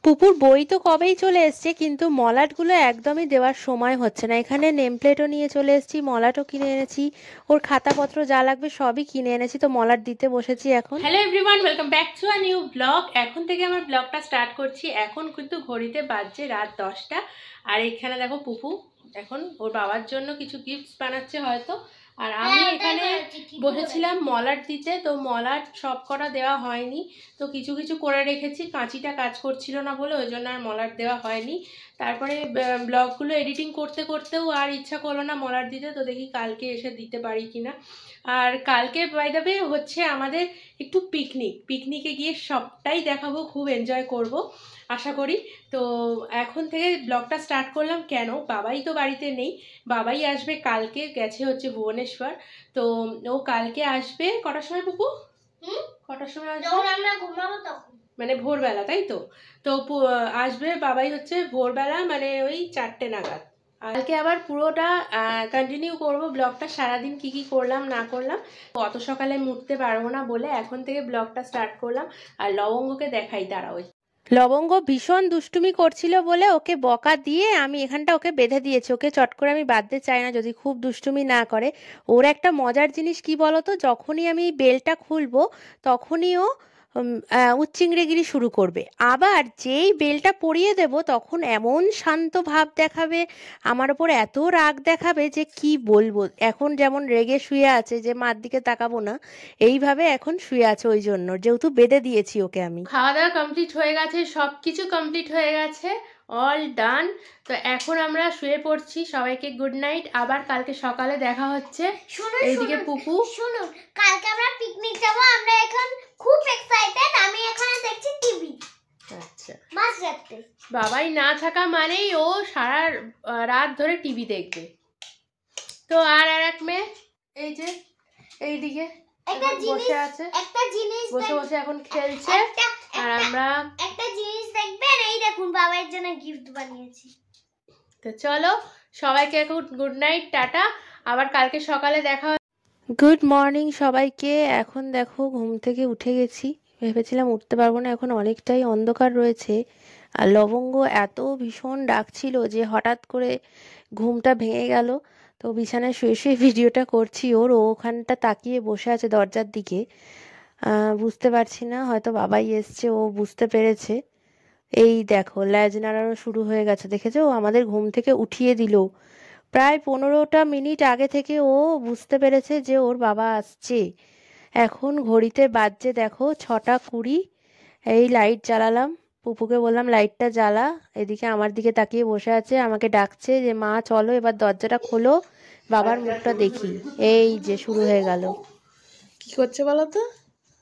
পুপুর বই তো কবেই চলে এসছে, কিন্তু মলাটগুলো একদমই দেওয়ার সময় হচ্ছে না। এখানে নেম প্লেটও নিয়ে চলে এসেছি, মলাটও কিনে এনেছি, ওর খাতাপত্র যা লাগবে সবই কিনে এনেছি, তো মলাট দিতে বসেছি এখন। Hello everyone, welcome back to a new blog. এখন থেকে আমার ব্লগটা স্টার্ট করছি। এখন কিন্তু ঘড়িতে বাজছে রাত 10টা। আর এখানে দেখো পুপু এখন ওর বাবার জন্য কিছু গিফটস বানাচ্ছে হয়তো। আর আমি এখানে বসেছিলাম মলাট দিতে, তো মলাট সব কটা দেওয়া হয়নি, তো কিছু কিছু করে রেখেছি। কাঁচিটা কাজ করছিল না বলে ওই জন্য আর মলাট দেওয়া হয়নি। তারপরে ব্লগগুলো এডিটিং করতে করতেও আর ইচ্ছা করলো না মলাট দিতে, তো দেখি কালকে এসে দিতে পারি কিনা। আর কালকে বাই দ্য ওয়ে হচ্ছে আমাদের একটু পিকনিকে গিয়ে সবটাই দেখাবো, খুব এনজয় করব আশা করি। তো এখন থেকে ব্লগটা স্টার্ট করলাম। কেন, বাবাই তো বাড়িতে নেই, বাবাই আসবে কালকে, গেছে হচ্ছে ভুবনেশ্বর। তো ও কালকে আসবে কটার সময় পুপু? কটার সময় আসবে? আমরা ঘুমাবো তখন, মানে ভোরবেলা, তাই তো? তো আসবে বাবাই হচ্ছে ভোরবেলা, মানে ওই 4টে নাগাদ। কালকে আবার পুরোটা কন্টিনিউ করব ব্লগটা, সারাদিন কি কি করলাম না করলাম। অত সকালে উঠতে পারবো না বলে এখন থেকে ব্লগটা স্টার্ট করলাম। আর লবঙ্গকে দেখাই, দাঁড়াও। লবঙ্গ ভীষণ দুষ্টুমি করছিল বলে ওকে বকা দিয়ে আমি এখানটা ওকে বেঁধে দিয়েছি। ওকে চট করে আমি বাঁধতে চাই না যদি খুব দুষ্টুমি না করে। ওর একটা মজার জিনিস কি বলতো, যখনই আমি বেলটা খুলবো তখনই ও উচ্চিংড়েগিরি শুরু করবে। আবার যেই বেলটা পরিয়ে দেব তখন এমন শান্ত ভাব দেখাবে, আমার ওপর এত রাগ দেখাবে যে কি বলবো। এখন যেমন রেগে শুয়ে আছে যে মার দিকে তাকাবো না, এইভাবে এখন শুয়ে আছে, ওই জন্য, যেহেতু বেঁধে দিয়েছি ওকে আমি। খাওয়া দাওয়া কমপ্লিট হয়ে গেছে, সব কিছু কমপ্লিট হয়ে গেছে, অল ডান। তো এখন আমরা শুয়ে পড়ছি, সবাইকে গুড নাইট। আবার কালকে সকালে দেখা হচ্ছে। এইদিকে পুপু শুনুন, কালকে আমরা পিকনিক যাব, আমরা এখন খুব এক্সাইটেড। আমি এখানে দেখছি টিভি। আচ্ছা, মাঝ রাতে বাবাই না থাকা মানেই ও সারা রাত ধরে টিভি দেখবে। তো আর এক মেয়ে এই যে এইদিকে বসে আছে, একটা জিনিস বসে বসে এখন খেলছে। আর আমরা একটা জিনিস দেখবেন, এই দেখুন বাবার জন্য গিফট বানিয়েছি। তো চলো সবাইকে এখন গুড নাইট, টাটা, আবার কালকে সকালে দেখা। গুড মর্নিং সবাইকে। এখন দেখো ঘুম থেকে উঠে গেছি, ভেবেছিলাম উঠতে পারবো না, এখন অনেকটাই অন্ধকার রয়েছে। আর লবঙ্গ এত ভীষণ ডাকছিল যে হঠাৎ করে ঘুমটা ভেঙে গেল। তো বিছানায় শুয়ে শুয়ে ভিডিওটা করছি ওর, ওখানটা তাকিয়ে বসে আছে দরজার দিকে। বুঝতে পারছি না, হয়তো বাবাই এসছে, ও বুঝতে পেরেছে। এই দেখো ল্যাজ নাড়ানো শুরু হয়ে গেছে, দেখেছো? ও আমাদের ঘুম থেকে উঠিয়ে দিল। প্রায় 15টা মিনিট আগে থেকে ও বুঝতে পেরেছে যে ওর বাবা আসছে। এখন ঘড়িতে বাজছে দেখো 6টা 20। এই লাইট জ্বালালাম, পুপুকে বললাম লাইটটা জ্বালা। এদিকে আমার দিকে তাকিয়ে বসে আছে, আমাকে ডাকছে যে মা চলো এবার দরজাটা খোলো, বাবার মুখটা দেখি। এই যে শুরু হয়ে গেল। কি করছে বলো তো,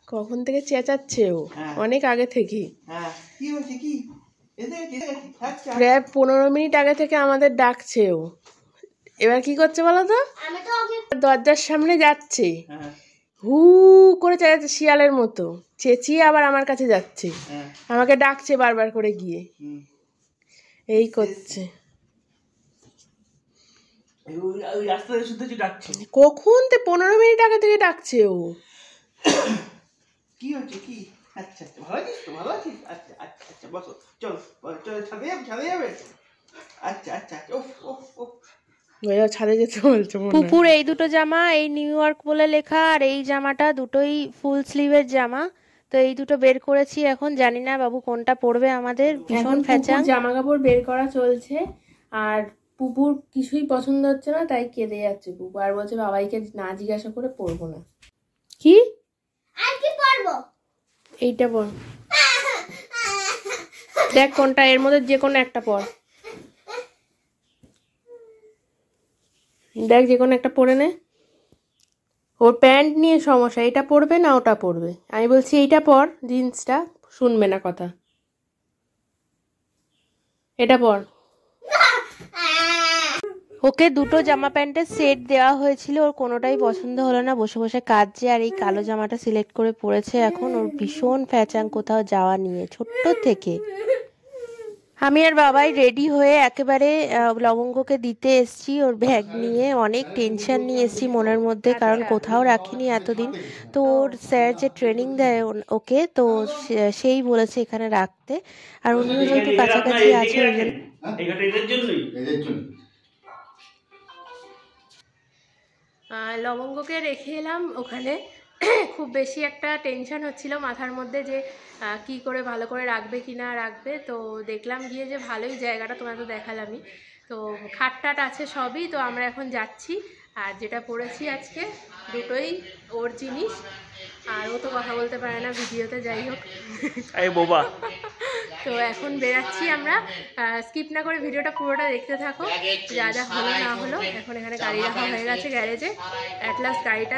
কখন থেকে চেঁচাচ্ছে ও, অনেক আগে থেকে, প্রায় 15 মিনিট আগে থেকে আমাদের ডাকছে ও। এবার কি করছে বলো তো, দরজার সামনে যাচ্ছে, হু করে চেঁচাচ্ছে শিয়ালের মতো, চেঁচিয়ে আবার আমার কাছে যাচ্ছে, আমাকে ডাকছে বারবার করে গিয়ে, এই করছে। কখন 15 মিনিট আগে থেকে ডাকছে ও। কি হচ্ছে কি? আচ্ছা ভালো আছিস তো? ভালো আছিস? আচ্ছা আচ্ছা আচ্ছা বসো, চলো চলো ছাদে যাবে। আচ্ছা আচ্ছা ছাদে যেতে বলছো? পুপুর এই দুটো জামা, এই নিউ ইয়র্ক বলে লেখা, আর এই জামাটা দুটোই ফুল স্লিভের জামা। তো এই দুটো বের করেছি, এখন জানি না বাবু কোনটা পরবে আমাদের। ভীষণ ফ্যাচা জামা কাপড় বের করা চলছে, আর পুপুর কিছুই পছন্দ হচ্ছে না, তাই কেঁদে যাচ্ছে পুপু, আর বলছে বাবাইকে না জিজ্ঞাসা করে পরবো না। কি আর কি পরবো? এইটা পর, দেখ কোনটা, এর মধ্যে যে কোনো একটা পর, দেখ যে কোনো একটা পরে নে। ওর প্যান্ট নিয়ে সমস্যা, এটা পরবে না ওটা পরবে। আমি বলছি এইটা পর, জিন্সটা, শুনবে না কথা, এটা পর। ওকে দুটো জামা প্যান্টের সেট দেওয়া হয়েছিল, ওর কোনোটাই পছন্দ হলো না, বসে বসে কাঁদছে। আর এই কালো জামাটা সিলেক্ট করে পরেছে এখন। ওর ভীষণ ফ্যাচাং কোথাও যাওয়া নিয়ে, ছোট্ট থেকে। আমি আর বাবাই রেডি হয়ে একেবারে লবঙ্গকে দিতে এসছি ওর ব্যাগ নিয়ে। অনেক টেনশন নিয়ে এসছি মনের মধ্যে, কারণ কোথাও রাখিনি এতদিন। তো ওর স্যার যে ট্রেনিং দেয় ওকে, তো সেই বলেছে এখানে রাখতে, আর উনিও যেহেতু কাছাকাছি আছে ওই জন্য। লবঙ্গকে রেখে এলাম ওখানে। খুব বেশি একটা টেনশন হচ্ছিল মাথার মধ্যে যে কি করে ভালো করে রাখবে কি না রাখবে। তো দেখলাম গিয়ে যে ভালোই জায়গাটা, তোমার তো দেখালামই। তো খাটটাট আছে সবই। তো আমরা এখন যাচ্ছি। আর যেটা পড়েছি আজকে দুটোই ওর জিনিস, আর ও তো কথা বলতে পারে না ভিডিওতে, যাই হোক। তো এখন বেরাচ্ছি আমরা। স্কিপ না করে ভিডিওটা পুরোটা দেখতে থাকো, যা যা হলো না হলো। এখন এখানে গাড়ি রাখা হয়ে গেছে গ্যারেজে। অ্যাট লাস্ট গাড়িটা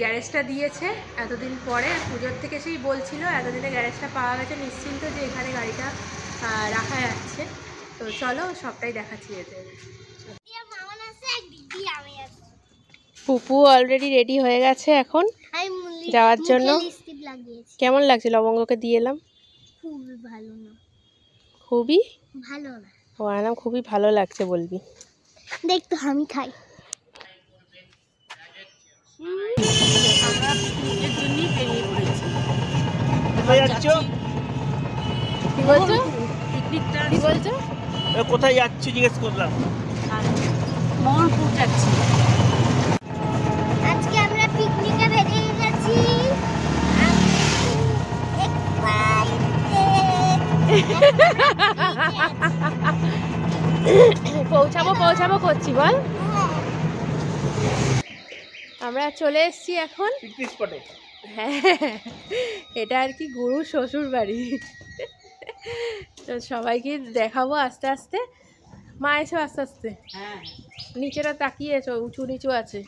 গ্যারেজটা দিয়েছে এতদিন পরে, পুজোর থেকে সেই বলছিল এতদিনে গ্যারেজটা পাওয়া গেছে, নিশ্চিন্ত যে এখানে গাড়িটা রাখা যাচ্ছে। তো চলো সবটাই দেখাচ্ছি এতে। পুপু অলরেডি রেডি হয়ে গেছে এখন যাওয়ার জন্য। কেমন লাগছে লবঙ্গকে দিয়ে এলাম? খুবই ভালো না, খুবই ভালো না। ও আনাম খুবই ভালো লাগছে বলবি। দেখ তো আমি খাই। আমরা পিকনিকের জন্যই বেরিয়ে পড়েছি। কি বলছো? পিকনিকটা কি বলছো? কোথায় যাচ্ছি জিজ্ঞেস করলাম। মোহনপুর যাচ্ছি। আজকে আমরা পিকনিকে বেরিয়ে গেছি। পৌঁছাবো করছি বল। আমরা চলে এসেছি এখন পিকনিক স্পটে। হ্যাঁ, এটা আর কি গুরু শ্বশুর বাড়ি। তো সবাইকে দেখাবো আস্তে আস্তে। মা এসো আস্তে আস্তে। নিচেটা তাকিয়ে এসো, উঁচু নিচু আছে।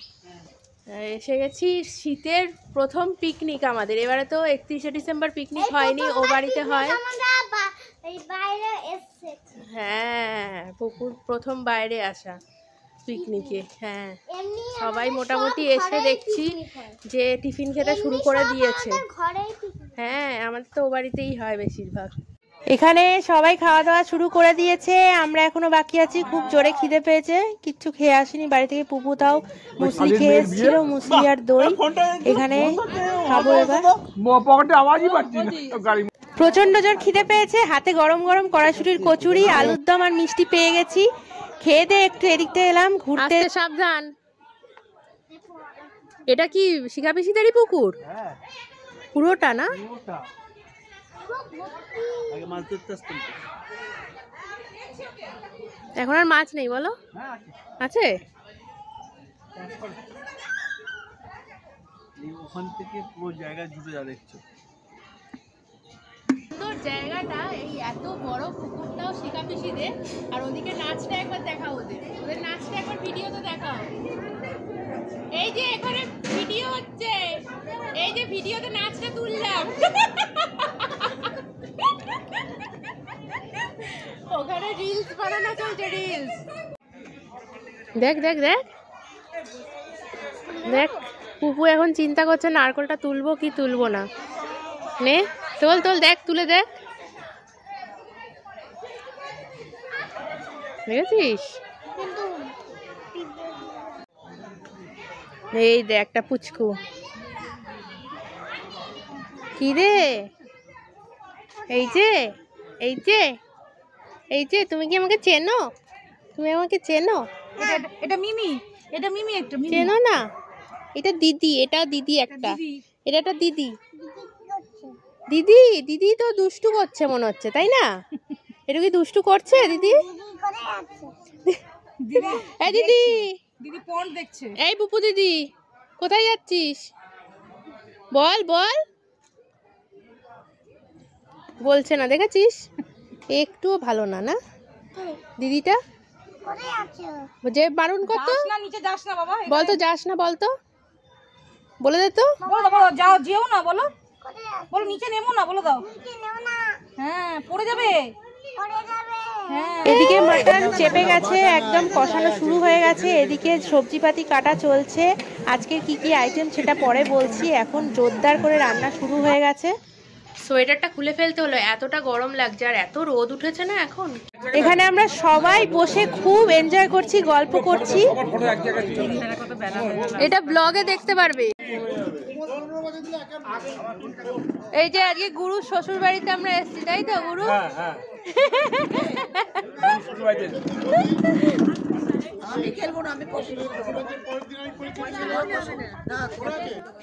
এসে গেছি শীতের প্রথম পিকনিক আমাদের। এবারে তো 31শে ডিসেম্বর পিকনিক হয়নি, ও বাড়িতে হয়। হ্যাঁ, পুকুর প্রথম বাইরে আসা পিকনিকে। হ্যাঁ, সবাই মোটামুটি এসে দেখছি যে টিফিন খেতে শুরু করে দিয়েছে। হ্যাঁ, আমাদের তো ও বাড়িতেই হয় বেশিরভাগ। এখানে সবাই খাওয়া দাওয়া শুরু করে দিয়েছে, আমরা এখনো বাকি আছি। খুব জোরে খিদে পেয়েছে, কিচ্ছু খেয়ে আসিনি বাড়ি থেকে। পুপু তাও মুসলি খেয়ে এসেছিল, মুসলি আর দই। এখানে খাবো এবার। প্রচন্ড জোর খিদে পেয়েছে, হাতে গরম গরম কড়াইশুটির কচুরি, আলুর দম আর মিষ্টি পেয়ে গেছি। খেয়ে দিয়ে একটু এদিকতে এলাম ঘুরতে। সাবধান। এটা কি শিখা পিসিদেরই পুকুর? পুরোটা না? এখন আর মাছ নেই বলো? আছে। ওখান থেকে পুরো জায়গা জুড়ে যা দেখছো সুন্দর জায়গাটা। এই এত বড় পুকুরটাও শিখা পিসিদের। আর ওদিকে নাচটা একবার দেখাও, ওদের নাচটা একবার ভিডিওতে দেখাও। এই যে এখানে ভিডিও হচ্ছে, এই যে ভিডিওতে নাচটা তুললাম। ওখানে রিলস বানানো চলছে, রিলস। দেখ দেখ দেখ দেখ, পুপু এখন চিন্তা করছে নারকেলটা তুলবো কি তুলবো না। নে তোল তোল, দেখ তুলে দেখ। দেখেছিস? এই দেখ একটা পুচকু। কি রে? এই যে এই যে এই যে, তুমি কি আমাকে চেনো? তুমি আমাকে চেনো? এটা মিমি, এটা মিমি একটা। চেনো না? এটা দিদি, এটা দিদি একটা। এটা একটা দিদি। দিদি দিদি তো দুষ্টু করছে মনে হচ্ছে, তাই না? এটা কি দুষ্টু করছে দিদি? এই দিদি, দিদি পণ দেখছে। এই পুপু দিদি, কোথায় যাচ্ছিস? বল বল। বলছে না, দেখেছিস? একটুও ভালো না, না দিদিটা? যে বারণ করতো, নিচে যাস না বাবা। বলতো যাস না, বলতো বলে দে তো। বলো যাও, যেও না বলো। বলো নিচে নেমো না, বলে দাও। হ্যাঁ, পড়ে যাবে। এদিকে মাটন চেপে গেছে, একদম কষানো শুরু হয়ে গেছে। এদিকে সবজিপাতি কাটা চলছে। আজকে কি কি আইটেম সেটা পরে বলছি। এখন জোরদার করে রান্না শুরু হয়ে গেছে। সোয়েটারটা খুলে ফেলতে হলো, এতটা গরম লাগছে আর এত রোদ উঠেছে না এখন। এখানে আমরা সবাই বসে খুব এনজয় করছি, গল্প করছি। এটা ব্লগে দেখতে পারবে। এই যে আজকে গুরু শ্বশুর বাড়িতে আমরা এসেছি, তাই তো গুরু?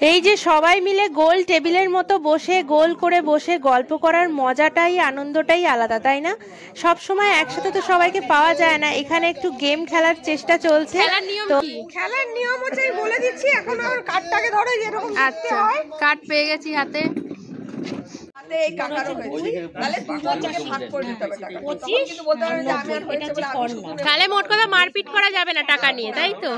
এই যে সবাই মিলে গোল টেবিলের মতো বসে গোল করে বসে গল্প করার মজাটাই আনন্দটাই আলাদা, তাই না? সব সময় একসাথে তো সবাইকে পাওয়া যায় না। এখানে একটু গেম খেলার চেষ্টা চলছে। খেলার নিয়ম হচ্ছে বলে দিচ্ছি, এখন আর কার্ডটাকে ধরে যেরকম। আচ্ছা, কার্ড পেয়ে গেছি হাতে। তাহলে মোট কথা মারপিট করা যাবে না টাকা নিয়ে, তাই তো?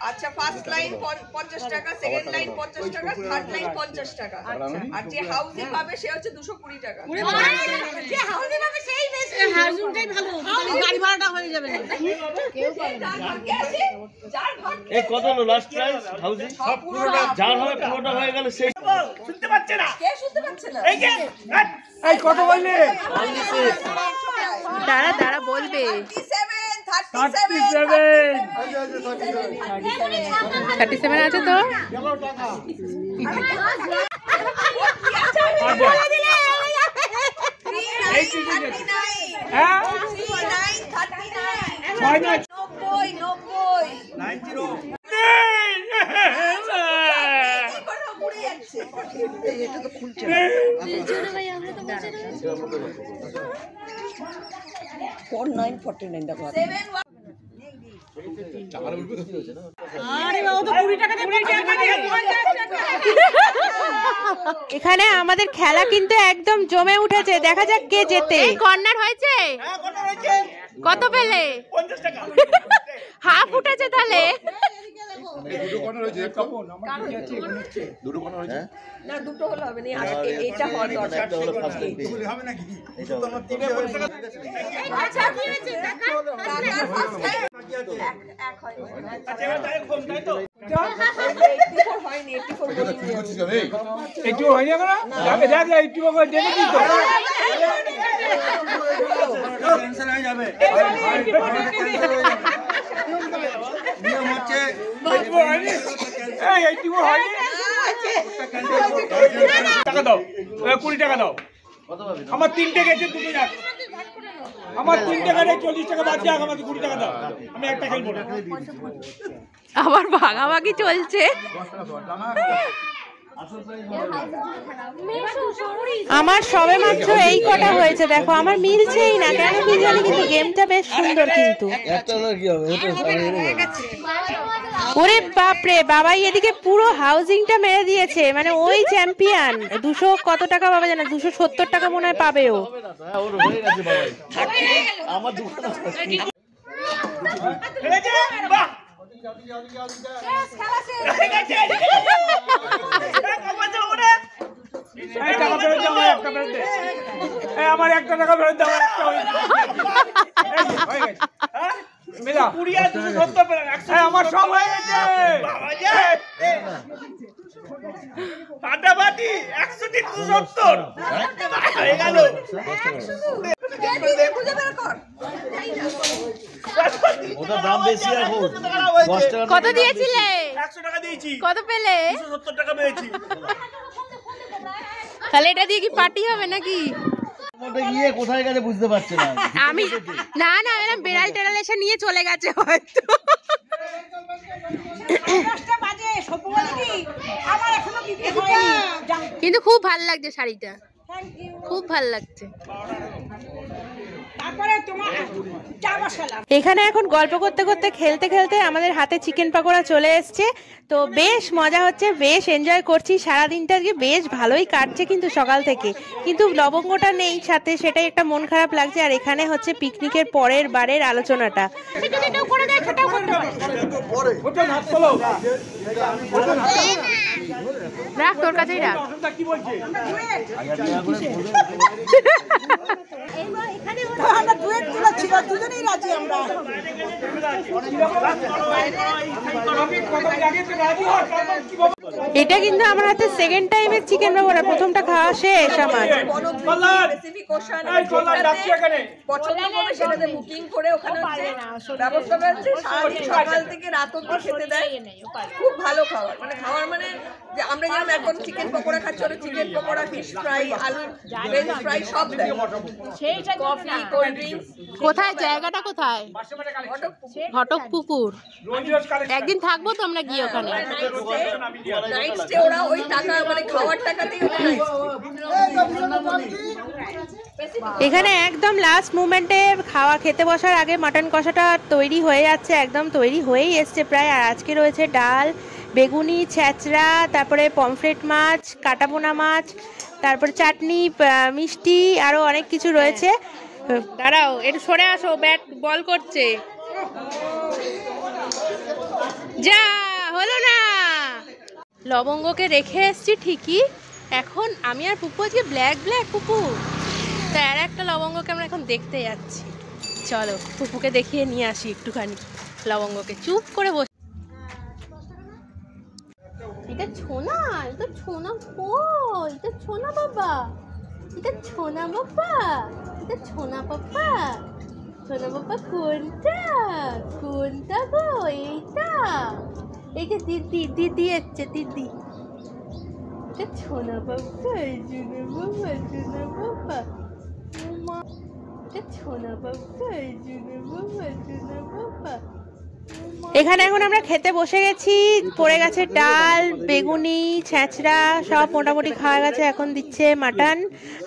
আচ্ছা, ফার্স্ট লাইন 50 টাকা, সেকেন্ড লাইন 50 টাকা, থার্ড লাইন 50 টাকা। আর যে হাউজিং পাবে সে হচ্ছে 220 টাকা। যে হাউজিং পাবে সেই বেশি, হাউজিংটাই ভালো, গাড়ি ভাড়াটা হয়ে যাবে না। এই কত হলো লাস্ট প্রাইস হাউজিং? যার হবে পুরোটা হয়ে গেল। সেই শুনতে পাচ্ছে না, কে শুনতে পাচ্ছে না? এই যে এই কত বললে? দাঁড়া দাঁড়া বলবে। 37 আছে তো? এখানে আমাদের খেলা কিন্তু একদম জমে উঠেছে, দেখা যাক কে জেতে। কর্নার হয়েছে? কত পেলে? 50 টাকা। হাফ উঠেছে তাহলে। না, দুটো হলে হবে না, এটা হওয়ার দরকার। টাকা দাও, 20 টাকা দাও। আমার 3টে গেছে, দুটো যাক। আমার 3 টাকা নেই, 40 টাকা বাদ যাক। আমাকে 20 টাকা দাও, আমি একটা খেলবো না। আবার ভাগাভাগি চলছে। আমার সবে মাত্র এই কটা হয়েছে, দেখো আমার মিলছেই না কেন কি জানি, কিন্তু গেমটা বেশ সুন্দর। কিন্তু ওরে বাপরে, বাবাই এদিকে পুরো হাউজিংটা মেরে দিয়েছে, মানে ওই চ্যাম্পিয়ন। 200 কত টাকা পাবে জানা? 270 টাকা মনে হয় পাবে ও। আমার দোকান আমার 1 টাকা ফেরত দাও। আমার সব হয়ে গেছে। ফাটাফাটি 170 হয়ে গেল। ওটা দাম বেশি এখন। কত দিয়েছিলে? 100 টাকা দিয়েছি। কত পেলে? 270 টাকা পেয়েছি। তাহলে এটা দিয়ে কি পার্টি হবে নাকি? গিয়ে কোথায় গেছে বুঝতে পারছি না আমি। না না, এরকম বেড়াল টেড়াল এসে নিয়ে চলে গেছে হয়তো। কিন্তু খুব ভালো লাগছে শাড়িটা, খুব ভালো লাগছে। এখানে এখন গল্প করতে করতে খেলতে খেলতে আমাদের হাতে চিকেন পাকোড়া চলে এসছে। তো বেশ মজা হচ্ছে, বেশ এনজয় করছি। সারাদিনটা আজকে বেশ ভালোই কাটছে কিন্তু সকাল থেকে, কিন্তু লবঙ্গটা নেই সাথে, সেটাই একটা মন খারাপ লাগছে। আর এখানে হচ্ছে পিকনিকের পরের বারের আলোচনাটা। ওটা হাত তোলো রাখ, তোর কাছেই রাখ। অসুবিধা কি বলছে এটা কিন্তু আমার হাতে সেকেন্ড টাইমের চিকেন পকোড়া, প্রথমটা খাওয়া শেষ আমার। স্পেসিফিক কোশ্চেন পছন্দ করে সেটাতে বুকিং করে ওখানে হচ্ছে ব্যবস্থা হচ্ছে সারাদিন সকাল থেকে রাত অবধি খেতে দেয়। খুব ভালো খাবার, মানে খাবার মানে যে আমরা যেরকম এখন চিকেন পকোড়া খাচ্ছি, ওটা চিকেন পকোড়া, ফিশ ফ্রাই, আলু ফ্রেঞ্চ ফ্রাই সব দেয়, কফি, কোল্ড ড্রিঙ্কস। কোথায় জায়গাটা, কোথায়? ঘটকপুকুর। একদিন থাকবো তো আমরা গিয়ে ওখানে। নাইট স্টে ওরা ওই টাকা মানে খাওয়ার টাকাতেই এখানে একদম লাস্ট মুমেন্টে খাওয়া খেতে বসার আগে মাটন কষাটা তৈরি হয়ে যাচ্ছে, একদম তৈরি হয়েই এসছে প্রায়। আর আজকে রয়েছে ডাল, বেগুনি, ছ্যাঁচড়া, তারপরে পমফ্রেট মাছ, কাটাপোনা মাছ, তারপরে চাটনি, মিষ্টি, আরও অনেক কিছু রয়েছে। দাঁড়াও একটু সরে আসো, ব্যাট বল করছে। যা হলো না, লবঙ্গকে রেখে এসছি ঠিকই। এখন আমি আর পুপু আজকে ব্ল্যাক ব্ল্যাক পুপু, তাই আর একটা লবঙ্গকে আমরা এখন দেখতে যাচ্ছি। চলো পুপুকে দেখিয়ে নিয়ে আসি একটুখানি লবঙ্গকে। চুপ করে বসে, এটা ছোনা, এটা ছোনা, এটা ছোনা বাবা, এটা ছোনা বাবা, এটা ছোনা বাবা, ছোনা বাবা কোনটা, কোনটা গো? এইটা, এইটা দিদি, দিদি এসছে, দিদি। এটা ছোনা বাবা, ছোনা বাবা, ছোনা বাবা, এটা ছোনা বাবা, ছোনা বাবা, ছোনা বাবা। এখানে এখন আমরা খেতে বসে গেছি। পড়ে গেছে ডাল, বেগুনি, ছ্যাঁচড়া, সব মোটামুটি খাওয়া গেছে। এখন দিচ্ছে মাটন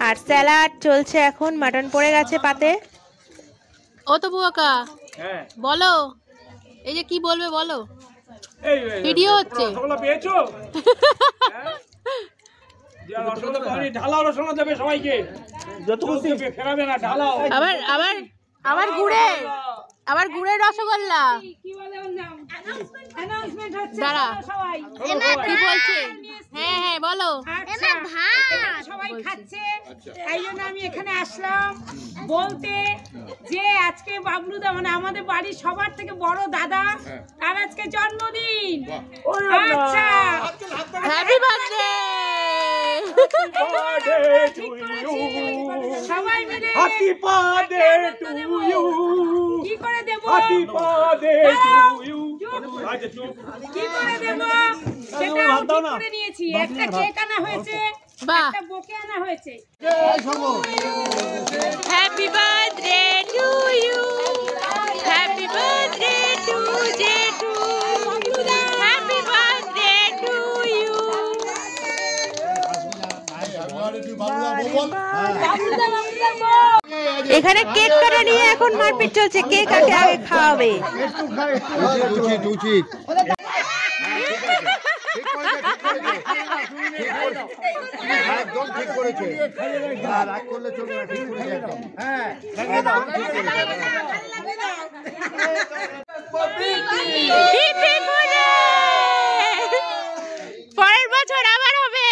আর স্যালাড চলছে। এখন মাটন পড়ে গেছে পাতে। ও তো বুয়াকা, বলো, এই যে কি বলবে বলো, ভিডিও হচ্ছে। পেয়েছো ঢালাও রসগোল্লা দেবে সবাইকে, যত খুশি ফেরাবে না, ঢালাও। আবার আবার আবার গুড়ে, আবার গুড়ের রসগোল্লা। দাঁড়া, কি বলছে? হ্যাঁ হ্যাঁ বলো। সবাই খাচ্ছে, তাই জন্য আমি এখানে আসলাম বলতে যে আজকে বাবলুদা মানে আমাদের বাড়ির সবার থেকে বড় দাদা, তার আজকে জন্মদিন। আচ্ছা, হ্যাপি বার্থডে। সবাই মিলে হ্যাপি বার্থডে টু ইউ। কি করে দেব? Happy birthday to you. কি করে দেব সেটা ঠিক করে নিয়েছি। একটা কেক আনা হয়েছে, বাহ, একটা বোকে আনা হয়েছে। Happy birthday to you, happy birthday to জেঠু, হ্যাপি বার্থডে টু ইউ। এখানে কেক কাটা নিয়ে এখন মারপিট চলছে, কেক আগে আগে খাওয়াবে। একদম ঠিক করেছে, রাগ করলে চলবে না, ঠিক করেছে একদম। হ্যাঁ পরের বছর আবার হবে।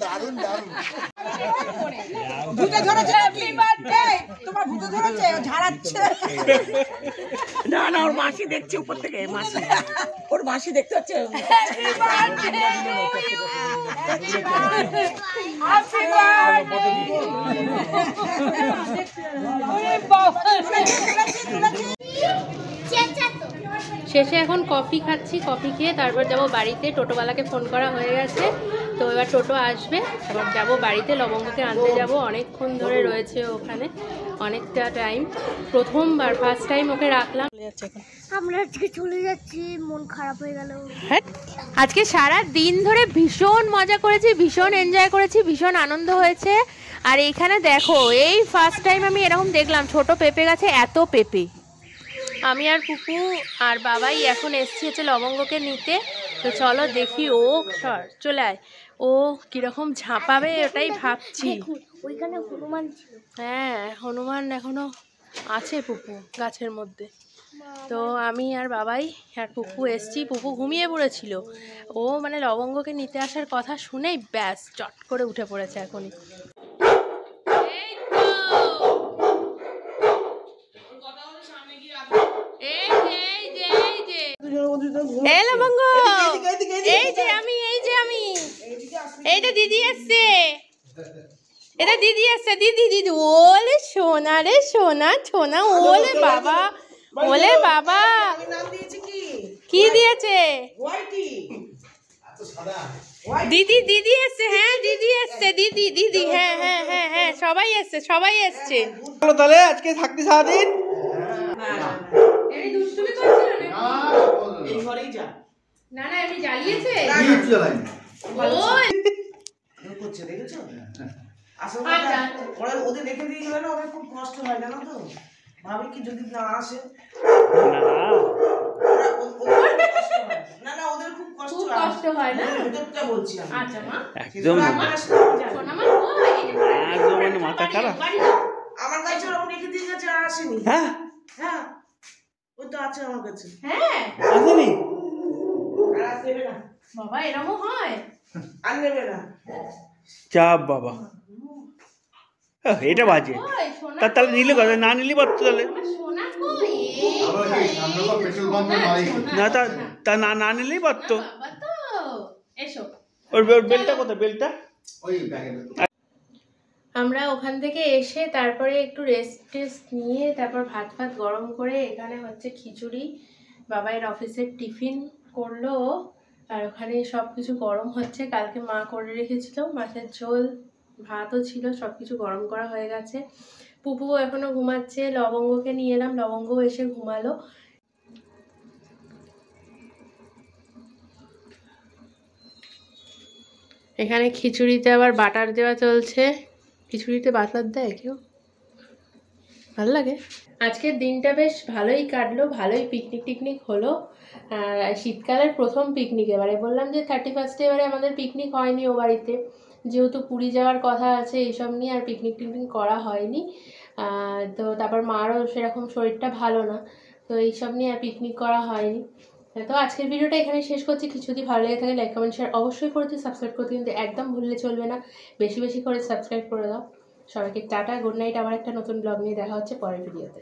দারুণ দারুণ। ভূতে ধরেছে, হ্যাপি বার্থডে। তোমার ভূতে ধরেছে, ঝাড়াচ্ছে। না না, ওর মাসি দেখছে উপর থেকে, মাসি, ওর মাসি দেখতে হচ্ছে। Happy birthday, happy birthday. ওরে বাবা, শেষে এখন কফি খাচ্ছি, কফি খেয়ে তারপর যাব বাড়িতে। টোটোওয়ালাকে ফোন করা হয়ে গেছে, তো এবার টোটো আসবে, এবার যাব বাড়িতে। লবঙ্গকে আনতে যাব, অনেকক্ষণ ধরে রয়েছে ওখানে, অনেকটা টাইম। প্রথমবার, ফার্স্ট টাইম ওকে রাখলাম। আমরা আজকে চলে যাচ্ছি, মন খারাপ হয়ে গেল। হ্যাঁ, আজকে সারা দিন ধরে ভীষণ মজা করেছি, ভীষণ এনজয় করেছি, ভীষণ আনন্দ হয়েছে। আর এইখানে দেখো, এই ফার্স্ট টাইম আমি এরকম দেখলাম ছোট পেঁপে গাছে এত পেঁপে। আমি আর পুপু আর বাবাই এখন এসছি হচ্ছে লবঙ্গকে নিতে। তো চলো দেখি, ও চলে আয়, ও কিরকম ঝাঁপাবে ওটাই ভাবছি। ওইখানে হনুমান ছিল। হ্যাঁ, হনুমান এখনো আছে পুপু গাছের মধ্যে। তো আমি আর বাবাই আর পুপু এসছি। পুপু ঘুমিয়ে পড়েছিল, ও মানে লবঙ্গকে নিতে আসার কথা শুনেই ব্যাস চট করে উঠে পড়েছে এখনই। এই লবঙ্গ, এই যে আমি, এইটা দিদি এসছে, এটা দিদি এসছে, দিদি ওলে সোনা রে সোনা সোনা, ওলে বাবা, ওলে বাবা। কি দিয়েছে দিদি এসছে? হ্যাঁ দিদি এসছে, দিদি হ্যাঁ হ্যাঁ হ্যাঁ হ্যাঁ সবাই এসছে। তাহলে আজকে থাকতে সারাদিন না এমনি জ্বালিয়েছে। ওদের রেখে দিয়ে গেলে না ওদের খুব কষ্ট হয়, জানো তো? ভাবি কি যদি না আসে, না ওদের খুব কষ্ট হয় না, ওদেরটা বলছি আমি। আচ্ছা মা, একদম মাথা খারাপ। আমার কাছে ওরকম রেখে দিয়ে গেছে, আর আসেনি। হ্যাঁ হ্যাঁ ওই তো আছে আমার কাছে। হ্যাঁ আসেনি আর আজ নেবে না, বাবা, এরকম হয়? আর নেবে না। চাপ বাবা, এটা বাজে। কই সোনা, তাহলে নিলে কথা, না নিলে পারতো তাহলে। আমার সোনা কই? পেট্রোল পাম্পের মালিক না তা না নিলেই পারতো। বাবা তো এসো। ওর বেলটা কোথায়? বেলটা ওই ব্যাগে। আমরা ওখান থেকে এসে তারপরে একটু রেস্ট নিয়ে তারপর ভাত গরম করে এখানে হচ্ছে খিচুড়ি, বাবাইয়ের অফিসের টিফিন করলো, আর ওখানে সব কিছু গরম হচ্ছে। কালকে মা করে রেখেছিল মাছের ঝোল, ভাতও ছিল, সব কিছু গরম করা হয়ে গেছে। পুপুও এখনও ঘুমাচ্ছে, লবঙ্গকে নিয়ে এলাম, লবঙ্গও এসে ঘুমালো। এখানে খিচুড়িতে আবার বাটার দেওয়া চলছে। খিচুড়িতে বাটার দেয় কেউ? ভালো লাগে। আজকের দিনটা বেশ ভালোই কাটলো, ভালোই পিকনিক হলো। আর শীতকালের প্রথম পিকনিক। এবারে বললাম যে 31 এবারে আমাদের পিকনিক হয়নি ও বাড়িতে, যেহেতু পুরী যাওয়ার কথা আছে, এইসব নিয়ে আর পিকনিক করা হয়নি। তো তারপর মারও সেরকম শরীরটা ভালো না, তো এইসব নিয়ে আর পিকনিক করা হয়নি। তো আজকের ভিডিওটা এখানে শেষ করছি। কিছু যদি ভালো লেগে থাকে লাইক কমেন্ট শেয়ার অবশ্যই করতে, সাবস্ক্রাইব করতে কিন্তু একদম ভুললে চলবে না। বেশি করে সাবস্ক্রাইব করে দাও। সবাইকে টাটা, গুড নাইট। আবার একটা নতুন ব্লগ নিয়ে দেখা হচ্ছে পরের ভিডিওতে।